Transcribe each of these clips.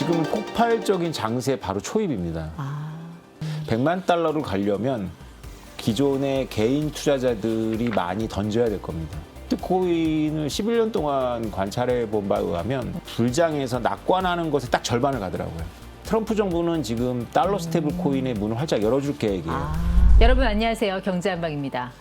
지금은 폭발적인 장세 바로 초입입니다. 100만 달러를 가려면 기존의 개인 투자자들이 많이 던져야 될 겁니다. 비트코인을 11년 동안 관찰해 본 바에 의하면 불장에서 낙관하는 것에 딱 절반을 가더라고요. 트럼프 정부는 지금 달러 스테이블 코인의 문을 활짝 열어줄 계획이에요. 여러분 안녕하세요. 경제한방입니다.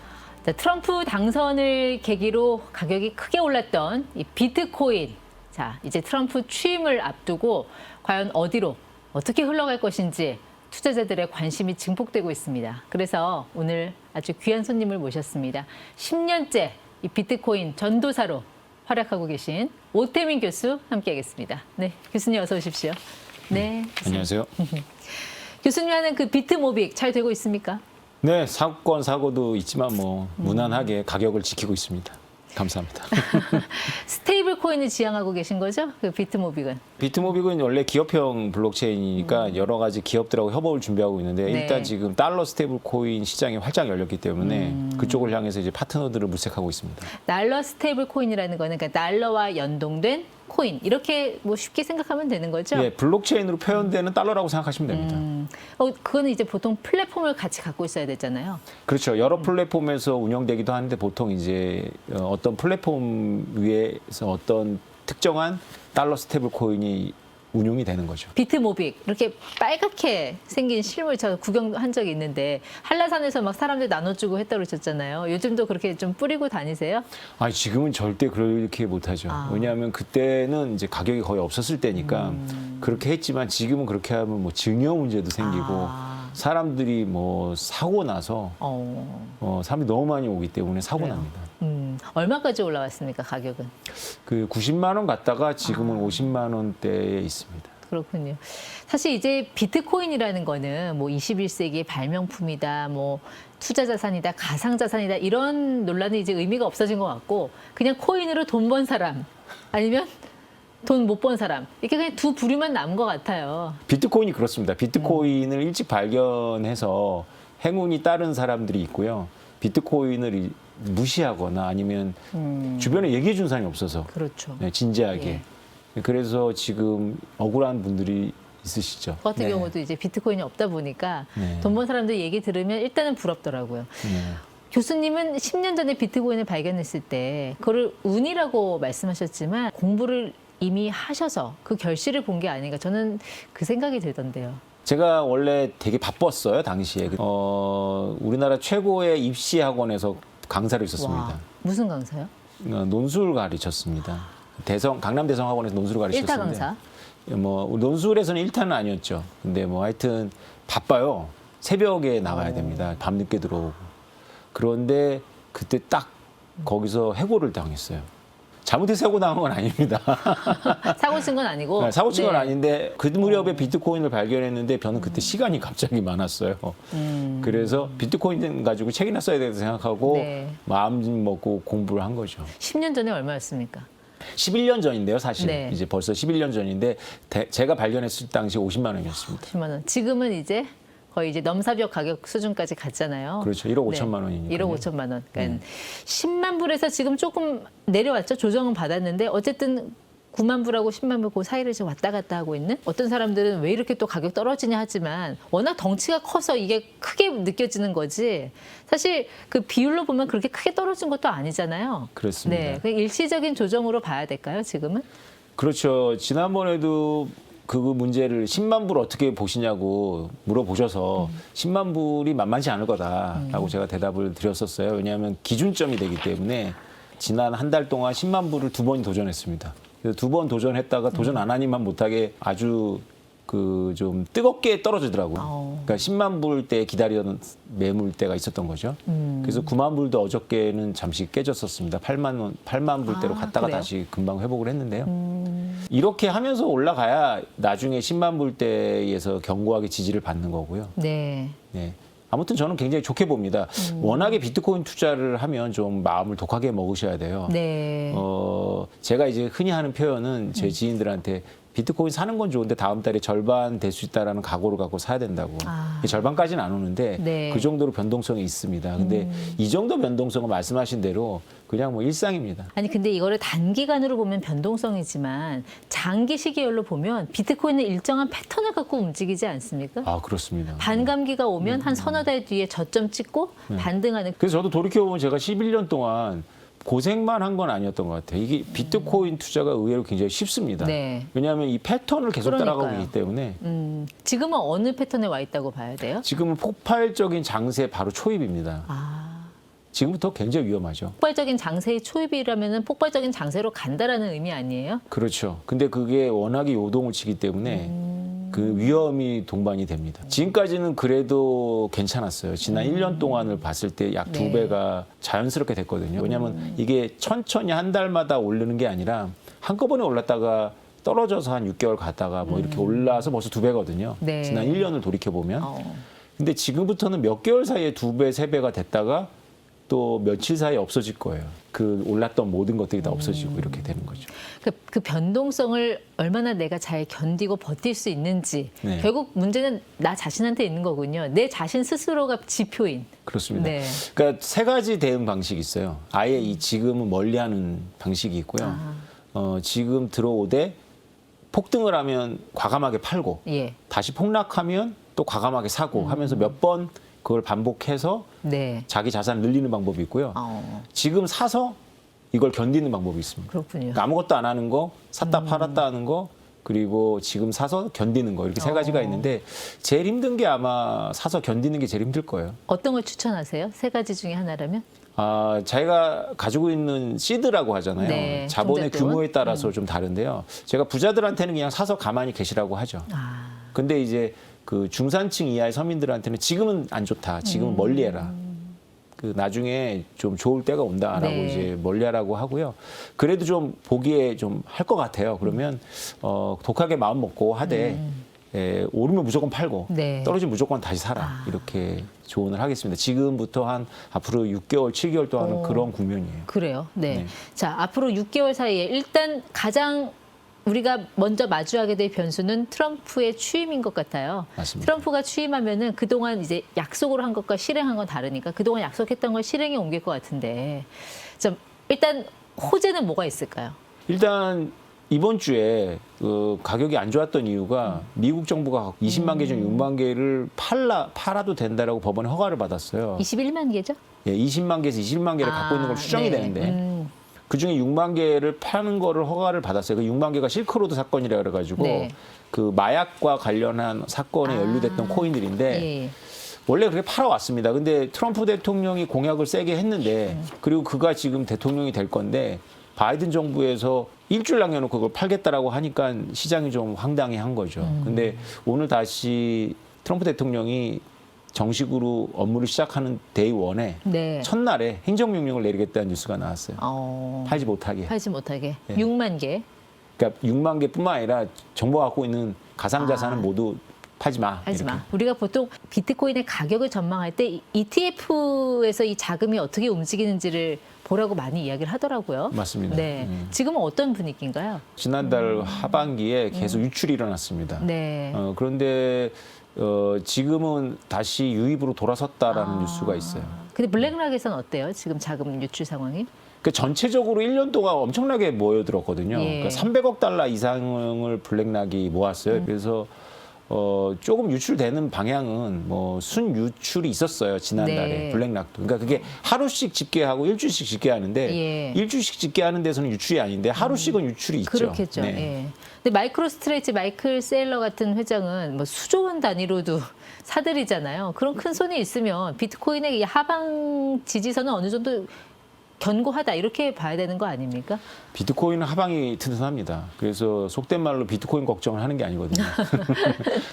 자, 트럼프 당선을 계기로 가격이 크게 올랐던 이 비트코인. 자, 이제 트럼프 취임을 앞두고 과연 어디로 어떻게 흘러갈 것인지 투자자들의 관심이 증폭되고 있습니다. 그래서 오늘 아주 귀한 손님을 모셨습니다. 10년째 이 비트코인 전도사로 활약하고 계신 오태민 교수 함께하겠습니다. 네, 교수님 어서 오십시오. 네, 안녕하세요. 교수님 하는 그 비트모빅 잘 되고 있습니까? 네, 사건 사고도 있지만 뭐 무난하게 가격을 지키고 있습니다. 감사합니다. 스테이블 코인을 지향하고 계신 거죠? 그 비트모빅은? 비트모빅은 원래 기업형 블록체인이니까 여러 가지 기업들하고 협업을 준비하고 있는데 네. 일단 지금 달러 스테이블 코인 시장이 활짝 열렸기 때문에 그쪽을 향해서 이제 파트너들을 물색하고 있습니다. 달러 스테이블 코인이라는 거는 그러니까 달러와 연동된 코인 이렇게 뭐 쉽게 생각하면 되는 거죠? 예, 블록체인으로 표현되는 달러라고 생각하시면 됩니다. 그거는 이제 보통 플랫폼을 같이 갖고 있어야 되잖아요. 그렇죠. 여러 플랫폼에서 운영되기도 하는데 보통 이제 어떤 플랫폼 위에서 어떤 특정한 달러 스테이블 코인이 운용이 되는 거죠. 비트모빅 이렇게 빨갛게 생긴 실물 저 구경한 적이 있는데 한라산에서 막 사람들 나눠주고 했다 그러셨잖아요. 요즘도 그렇게 좀 뿌리고 다니세요? 아니 지금은 절대 그렇게 못하죠. 왜냐하면 그때는 이제 가격이 거의 없었을 때니까 그렇게 했지만 지금은 그렇게 하면 뭐 증여 문제도 생기고 사람들이 뭐 사고 나서 사람이 너무 많이 오기 때문에 사고 그래요. 납니다. 얼마까지 올라왔습니까 가격은? 그 90만 원 갔다가 지금은 50만 원대에 있습니다. 그렇군요. 사실 이제 비트코인이라는 거는 뭐 21세기의 발명품이다, 뭐 투자 자산이다, 가상 자산이다 이런 논란은 이제 의미가 없어진 것 같고 그냥 코인으로 돈 번 사람 아니면 돈 못 번 사람 이렇게 그냥 두 부류만 남은 것 같아요. 비트코인이 그렇습니다. 비트코인을 일찍 발견해서 행운이 따른 사람들이 있고요. 비트코인을 무시하거나 아니면 주변에 얘기해 준 사람이 없어서 그렇죠. 네, 진지하게. 그래서 지금 억울한 분들이 있으시죠. 저 같은 네. 경우도 이제 비트코인이 없다 보니까 네. 돈 번 사람들 얘기 들으면 일단은 부럽더라고요. 네. 교수님은 10년 전에 비트코인을 발견했을 때 그걸 운이라고 말씀하셨지만 공부를 이미 하셔서 그 결실을 본 게 아닌가 저는 그 생각이 들던데요. 제가 원래 되게 바빴어요, 당시에. 우리나라 최고의 입시 학원에서 강사를 있었습니다. 와, 무슨 강사요? 논술 가르쳤습니다. 강남 대성 학원에서 논술을 가르쳤는데. 1타 강사? 뭐 논술에서는 1타는 아니었죠. 근데 뭐 하여튼 바빠요. 새벽에 나가야 됩니다. 밤늦게 들어오고. 그런데 그때 딱 거기서 해고를 당했어요. 잘못해서 해고 당한 건 아닙니다. 사고 친 건 아니고. 사고 친 건 네. 아닌데 그 무렵에 비트코인을 발견했는데 저는 그때 시간이 갑자기 많았어요. 그래서 비트코인 가지고 책이나 써야 되겠다 생각하고 네. 마음 먹고 공부를 한 거죠. 10년 전에 얼마였습니까? 11년 전인데요, 사실. 네. 이제 벌써 11년 전인데 제가 발견했을 당시 50만 원이었습니다. 10만 원. 지금은 이제 거의 이제 넘사벽 가격 수준까지 갔잖아요. 그렇죠. 1억 5천만 원이니까요. 1억 5천만 원. 그러니까 10만 불에서 지금 조금 내려왔죠. 조정은 받았는데 어쨌든 9만 불하고 10만 불 그 사이를 지금 왔다 갔다 하고 있는 어떤 사람들은 왜 이렇게 또 가격 떨어지냐 하지만 워낙 덩치가 커서 이게 크게 느껴지는 거지 사실 그 비율로 보면 그렇게 크게 떨어진 것도 아니잖아요. 그렇습니다. 네, 그냥 일시적인 조정으로 봐야 될까요, 지금은? 그렇죠. 지난번에도 그 문제를 10만 불 어떻게 보시냐고 물어보셔서 10만 불이 만만치 않을 거다라고 제가 대답을 드렸었어요. 왜냐하면 기준점이 되기 때문에 지난 한 달 동안 10만 불을 2번 도전했습니다. 그래서 2번 도전했다가 도전 안 하니만 못하게 아주 그 좀 뜨겁게 떨어지더라고요. 그러니까 10만 불대 기다리던 매물대가 있었던 거죠. 그래서 9만 불도 어저께는 잠시 깨졌었습니다. 8만 불대로 갔다가 그래요? 다시 금방 회복을 했는데요. 이렇게 하면서 올라가야 나중에 10만 불대에서 견고하게 지지를 받는 거고요. 네. 네. 아무튼 저는 굉장히 좋게 봅니다. 워낙에 비트코인 투자를 하면 좀 마음을 독하게 먹으셔야 돼요. 네. 제가 이제 흔히 하는 표현은 제 지인들한테 비트코인 사는 건 좋은데 다음 달에 절반 될 수 있다라는 각오를 갖고 사야 된다고. 절반까지는 안 오는데 네. 그 정도로 변동성이 있습니다. 근데 이 정도 변동성은 말씀하신 대로 그냥 뭐 일상입니다. 아니 근데 이거를 단기간으로 보면 변동성이지만 장기 시계열로 보면 비트코인은 일정한 패턴을 갖고 움직이지 않습니까? 아, 그렇습니다. 반감기가 오면 한 서너 달 뒤에 저점 찍고 반등하는. 그래서 저도 돌이켜보면 제가 11년 동안 고생만 한 건 아니었던 것 같아요. 이게 비트코인 투자가 의외로 굉장히 쉽습니다. 네. 왜냐하면 이 패턴을 계속 따라가고 그러니까요. 있기 때문에 지금은 어느 패턴에 와 있다고 봐야 돼요? 지금은 폭발적인 장세 바로 초입입니다. 지금부터 굉장히 위험하죠. 폭발적인 장세의 초입이라면은 폭발적인 장세로 간다라는 의미 아니에요? 그렇죠. 근데 그게 워낙에 요동을 치기 때문에 그 위험이 동반이 됩니다. 지금까지는 그래도 괜찮았어요. 지난 1년 동안을 봤을 때 약 네. 2배가 자연스럽게 됐거든요. 왜냐하면 이게 천천히 한 달마다 오르는 게 아니라 한꺼번에 올랐다가 떨어져서 한 6개월 갔다가 뭐 이렇게 올라서 벌써 2배거든요. 네. 지난 1년을 돌이켜보면. 근데 지금부터는 몇 개월 사이에 2배, 3배가 됐다가 또 며칠 사이에 없어질 거예요. 그 올랐던 모든 것들이 다 없어지고 이렇게 되는 거죠. 그 변동성을 얼마나 내가 잘 견디고 버틸 수 있는지 네. 결국 문제는 나 자신한테 있는 거군요. 내 자신 스스로가 지표인. 그렇습니다. 네. 그러니까 세 가지 대응 방식이 있어요. 아예 이 지금은 멀리하는 방식이 있고요. 지금 들어오되 폭등을 하면 과감하게 팔고 예. 다시 폭락하면 또 과감하게 사고 하면서 몇 번 그걸 반복해서 네. 자기 자산을 늘리는 방법이 있고요. 지금 사서 이걸 견디는 방법이 있습니다. 그렇군요. 그러니까 아무것도 안 하는 거, 샀다 팔았다 하는 거, 그리고 지금 사서 견디는 거 이렇게 세 가지가 있는데 제일 힘든 게 아마 사서 견디는 게 제일 힘들 거예요. 어떤 걸 추천하세요? 세 가지 중에 하나라면? 자기가 가지고 있는 시드라고 하잖아요. 네, 자본의 종잣돈. 규모에 따라서 좀 다른데요. 제가 부자들한테는 그냥 사서 가만히 계시라고 하죠. 근데 이제 그 중산층 이하의 서민들한테는 지금은 안 좋다. 지금은 멀리해라. 그 나중에 좀 좋을 때가 온다라고 네. 이제 멀리하라고 하고요. 그래도 좀 보기에 좀 할 것 같아요. 그러면 독하게 마음 먹고 하되 오르면 무조건 팔고 네. 떨어지면 무조건 다시 사라. 이렇게 조언을 하겠습니다. 지금부터 한 앞으로 6개월, 7개월 동안은 그런 국면이에요. 그래요. 네. 네. 자, 앞으로 6개월 사이에 일단 가장 우리가 먼저 마주하게 될 변수는 트럼프의 취임인 것 같아요. 맞습니다. 트럼프가 취임하면은 그동안 이제 약속으로 한 것과 실행한 건 다르니까 그동안 약속했던 걸 실행에 옮길 것 같은데. 자, 일단 호재는 뭐가 있을까요? 일단 이번 주에 그 가격이 안 좋았던 이유가 미국 정부가 20만 개 중 6만 개를 팔아도 된다라고 법원에 허가를 받았어요. 21만 개죠? 예, 20만 개에서 21만 개를 갖고 있는 걸 추정이 네. 되는데 그중에 6만 개를 파는 거를 허가를 받았어요. 그 6만 개가 실크로드 사건이라 그래가지고 네. 그 마약과 관련한 사건에 연루됐던 코인들인데 예. 원래 그렇게 팔아왔습니다. 근데 트럼프 대통령이 공약을 세게 했는데 그리고 그가 지금 대통령이 될 건데 바이든 정부에서 일주일 남겨놓고 그걸 팔겠다라고 하니까 시장이 좀 황당해한 거죠. 근데 오늘 다시 트럼프 대통령이 정식으로 업무를 시작하는 데이 원에 네. 첫날에 행정명령을 내리겠다는 뉴스가 나왔어요. 팔지 못하게. 팔지 못하게. 네. 6만 개. 그러니까 6만 개뿐만 아니라 정부가 갖고 있는 가상자산은 모두 팔지 마. 하지 마. 이렇게. 우리가 보통 비트코인의 가격을 전망할 때 ETF에서 이 자금이 어떻게 움직이는지를 보라고 많이 이야기를 하더라고요. 맞습니다. 네. 지금은 어떤 분위기인가요? 지난달 하반기에 계속 유출이 일어났습니다. 네. 그런데 지금은 다시 유입으로 돌아섰다라는 뉴스가 있어요. 근데 블랙락에서는 어때요? 지금 자금 유출 상황이? 그 전체적으로 1년 동안 엄청나게 모여들었거든요. 예. 그러니까 300억 달러 이상을 블랙락이 모았어요. 그래서 조금 유출되는 방향은 뭐 순유출이 있었어요. 지난달에 네. 블랙락도. 그러니까 그게 하루씩 집계하고 일주일씩 집계하는데 예. 일주일씩 집계하는 데서는 유출이 아닌데 하루씩은 유출이 있죠. 그렇겠죠. 네. 예. 근데 마이크로 스트레이치 마이클 세일러 같은 회장은 뭐 수조 원 단위로도 사들이잖아요. 그런 큰 손이 있으면 비트코인의 이 하방 지지선은 어느 정도 견고하다 이렇게 봐야 되는 거 아닙니까? 비트코인은 하방이 튼튼합니다. 그래서 속된 말로 비트코인 걱정을 하는 게 아니거든요.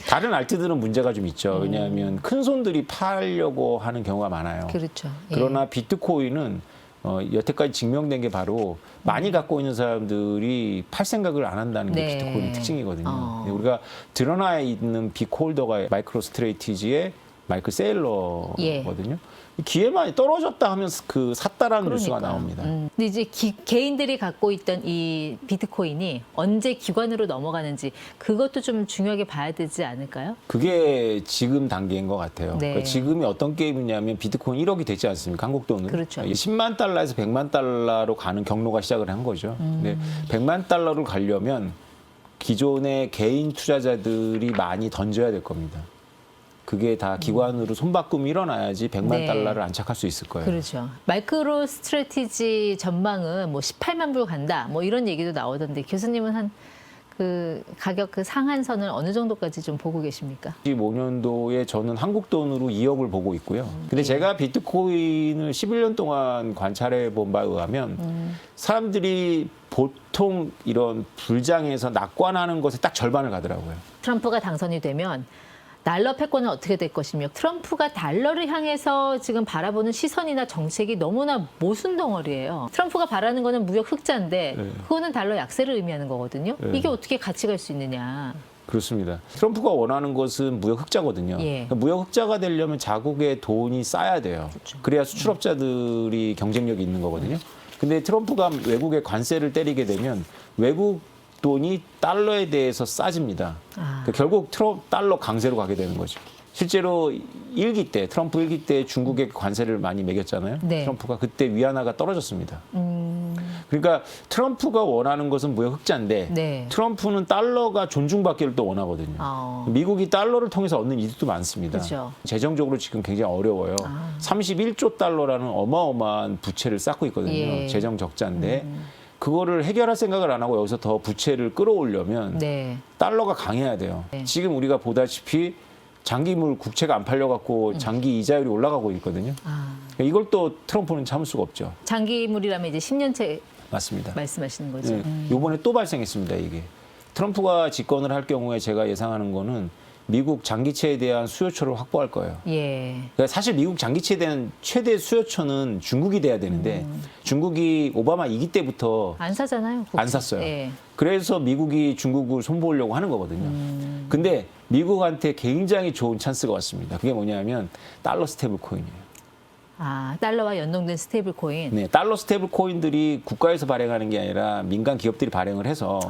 다른 알트들은 문제가 좀 있죠. 왜냐하면 큰 손들이 팔려고 하는 경우가 많아요. 그렇죠. 예. 그러나 비트코인은 여태까지 증명된 게 바로 많이 갖고 있는 사람들이 팔 생각을 안 한다는 게 네. 비트코인의 특징이거든요. 우리가 드러나 있는 빅홀더가 마이크로 스트레이티지의 마이클 세일러거든요. 예. 기회만 떨어졌다 하면 그 샀다라는 뉴스가 그러니까요. 나옵니다. 근데 이제 개인들이 갖고 있던 이 비트코인이 언제 기관으로 넘어가는지 그것도 좀 중요하게 봐야 되지 않을까요? 그게 지금 단계인 것 같아요. 네. 그러니까 지금이 어떤 게임이냐면 비트코인 1억이 되지 않습니까? 한국 돈으로. 그렇죠. 10만 달러에서 100만 달러로 가는 경로가 시작을 한 거죠. 근데 100만 달러를 가려면 기존의 개인 투자자들이 많이 던져야 될 겁니다. 그게 다 기관으로 손바꿈이 일어나야지 100만 네. 달러를 안착할 수 있을 거예요. 그렇죠. 마이크로 스트래티지 전망은 뭐 18만 불 간다. 뭐 이런 얘기도 나오던데 교수님은 한 그 가격 그 상한선을 어느 정도까지 좀 보고 계십니까? 2025년도에 저는 한국 돈으로 2억을 보고 있고요. 근데 제가 비트코인을 11년 동안 관찰해 본 바에 의하면 사람들이 보통 이런 불장에서 낙관하는 것에 딱 절반을 가더라고요. 트럼프가 당선이 되면 달러 패권은 어떻게 될 것이며 트럼프가 달러를 향해서 지금 바라보는 시선이나 정책이 너무나 모순 덩어리예요. 트럼프가 바라는 거는 무역 흑자인데 네. 그거는 달러 약세를 의미하는 거거든요. 네. 이게 어떻게 같이 갈 수 있느냐. 그렇습니다. 트럼프가 원하는 것은 무역 흑자거든요. 예. 그러니까 무역 흑자가 되려면 자국의 돈이 쌓여야 돼요. 그렇죠. 그래야 수출업자들이 경쟁력이 있는 거거든요. 근데 트럼프가 외국에 관세를 때리게 되면 외국 돈이 달러에 대해서 싸집니다. 그러니까 결국 달러 강세로 가게 되는 거죠. 실제로 트럼프 1기 때 중국에 관세를 많이 매겼잖아요. 네. 트럼프가 그때 위안화가 떨어졌습니다. 그러니까 트럼프가 원하는 것은 무역 흑자인데 네. 트럼프는 달러가 존중받기를 또 원하거든요. 미국이 달러를 통해서 얻는 이득도 많습니다. 그렇죠. 재정적으로 지금 굉장히 어려워요. 31조 달러라는 어마어마한 부채를 쌓고 있거든요. 예. 재정 적자인데 그거를 해결할 생각을 안 하고 여기서 더 부채를 끌어올려면 네. 달러가 강해야 돼요. 네. 지금 우리가 보다시피 장기물 국채가 안 팔려갖고 장기 이자율이 올라가고 있거든요. 이걸 또 트럼프는 참을 수가 없죠. 장기물이라면 이제 10년째 맞습니다. 말씀하시는 거죠. 네. 요번에 또 발생했습니다, 이게. 트럼프가 집권을 할 경우에 제가 예상하는 거는 미국 장기채에 대한 수요처를 확보할 거예요. 예. 그러니까 사실 미국 장기채에 대한 최대 수요처는 중국이 돼야 되는데 중국이 오바마 2기 때부터 안 사잖아요. 국채. 안 샀어요. 예. 그래서 미국이 중국을 손보려고 하는 거거든요. 근데 미국한테 굉장히 좋은 찬스가 왔습니다. 그게 뭐냐면 달러 스테이블 코인이에요. 달러와 연동된 스테이블 코인. 네, 달러 스테이블 코인들이 국가에서 발행하는 게 아니라 민간 기업들이 발행을 해서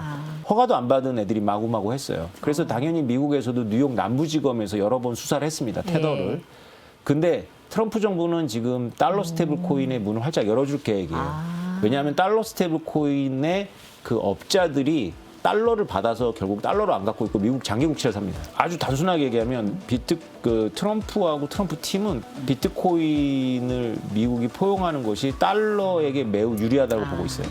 허가도 안 받은 애들이 마구마구 했어요. 그래서 당연히 미국에서도 뉴욕 남부지검에서 여러 번 수사를 했습니다. 테더를. 예. 근데 트럼프 정부는 지금 달러 스테이블 코인의 문을 활짝 열어줄 계획이에요. 왜냐하면 달러 스테이블 코인의 그 업자들이 달러를 받아서 결국 달러를 안 갖고 있고 미국 장기 국채를 삽니다. 아주 단순하게 얘기하면 트럼프하고 트럼프 팀은 비트코인을 미국이 포용하는 것이 달러에게 매우 유리하다고 보고 있어요.